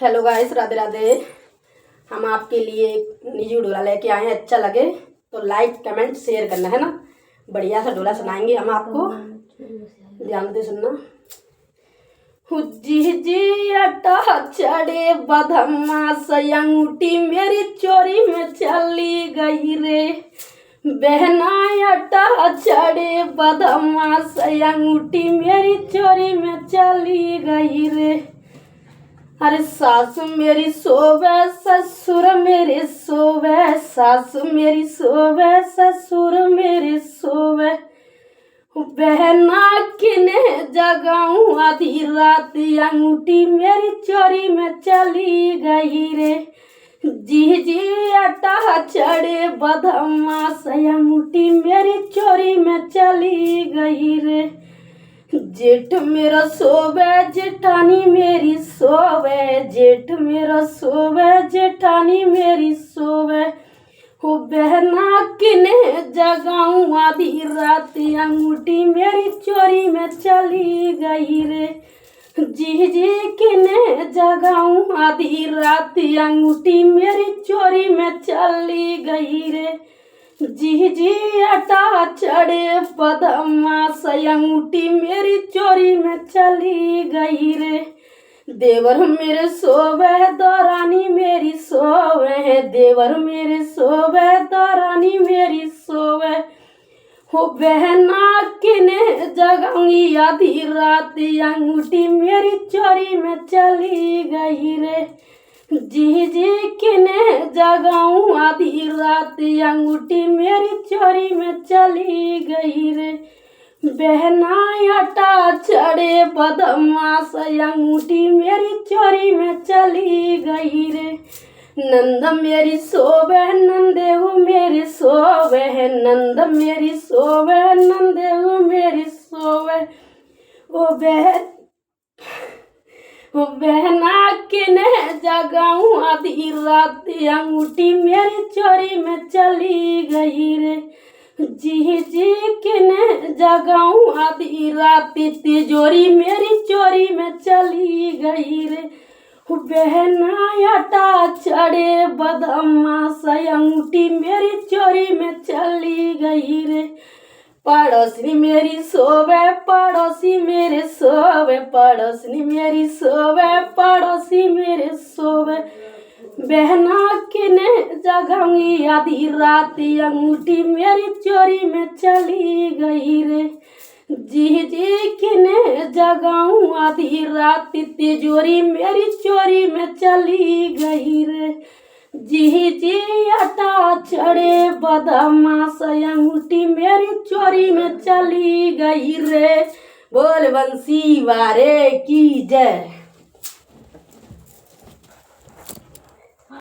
Hello guys, Radhe Radhe. हम आपके लिए एक निजी डोला लेके आए हैं। अच्छा लगे तो लाइक कमेंट शेयर करना है ना। बढ़िया सा डोला सुनाएंगे हम आपको, ध्यान दे सुनना। हुज्जी जी अटा चढ़े बधम्मा से अंगूठी मेरी चोरी में चली गई रे। बहना अटा चढ़े बधम्मा से अंगूठी मेरी चोरी में चली गई रे। अरे सासु मेरी सोवे ससुर मेरे सोवे, सासु मेरी सोवे ससुर मेरे सोवे। बहना किने जगाऊं आधी रात अंगूठी मेरी चोरी में चली गई रे। जी जी अटा चढ़े बधम्मा से अंगूठी मेरी चोरी में चली गई रे। जेठ मेरा सोवे जेठानी मेरी सोवे, जेठ मेरा सोवे जेठानी मेरी सोवे। हो बहना किने जगाऊं आधी रात अंगूठी मेरी चोरी में चली गई रे। जी जी किने जगाऊं आधी रात अंगूठी मेरी चोरी में चली गई रे। जी जी अटा चढ़े बधम्मा से अंगूठी मेरी चोरी में चली गई रे। देवर मेरे सोवे दौरानी मेरी सोवे, देवर मेरे सोवे दौरानी मेरी सोवे। हो बहना किने जगाऊंगी आधी रात अंगूठी मेरी चोरी में चली गई रे। जी जी किने जगाऊं आधी रात अंगूठी मेरी चोरी में चली गई रे। बहना अटा चढ़े बधम्मा से अंगूठी मेरी चोरी में चली गई रे। नंद मेरी सोवे नंदेहु मेरी सोवे, नंद मेरी सोवे नंदेहु मेरी सोवे। ओ बहना किने जगाऊं आधी रात अंगूठी मेरी चोरी में चली गई रे। जी जी किने जगाऊं आधी रात तिजोरी मेरी चोरी में चली गई रे। बहना अटा चढ़े बधम्मा से अंगूठी मेरी चोरी में चली गई रे। पड़ोसी मेरी सोवे पड़ोसी मेरे सोवे, पड़ोसी मेरी सोवे पड़ोसी मेरे सोवे। बहना किने जगाऊंगी आधी रात अंगूठी मेरी चोरी में चली गई रे। जी जी किने जगाऊं आधी रात तिजोरी मेरी चोरी में चली गई रे। जी जी अटा चढ़े बधम्मा से अंगूठी मेरी चोरी में चली गई रे। बोल बंसी वारे की जय।